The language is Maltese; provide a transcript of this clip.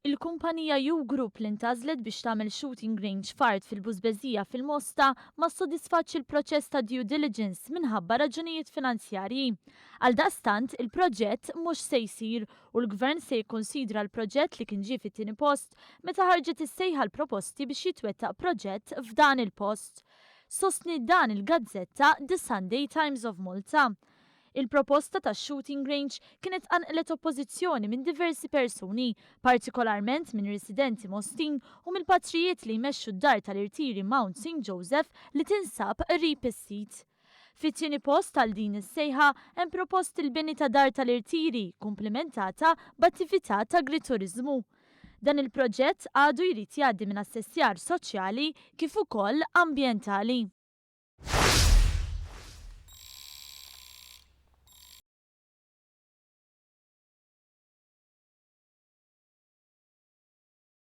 Il-kumpanija U Group li ntażlet biex tagħmel shooting range f'art fil-Bużbeżija fil-Mosta ma ssodisfatx il-proċess ta' due diligence minħabba raġunijiet finanzjarji. Għaldaqstant, il-proġett mhux se jsir u l-Gvern se jikkunsidra l-proġett li kien ġie fit-tieni post meta ħarġet is-sejħa l-proposti biex jitwettaq proġett f'dan il-post. Sostni dan il-gazzetta The Sunday Times of Malta. Il-proposta ta' shooting range kienet anqlet oppożizzjoni minn diversi persuni, partikolarment minn residenti Mostin u mill-patrijiet li jmexxu d-dar tal-irtiri Mount St. Joseph li tinsab qrib is-sit. Fit-tieni post tal din is-sejħa hemm propost il-bini ta' dar tal-irtiri komplementata b'attività ta' agriturizmu. Dan il-proġett għadu jrid jgħaddi minn assessjar soċjali kif ukoll ambjentali.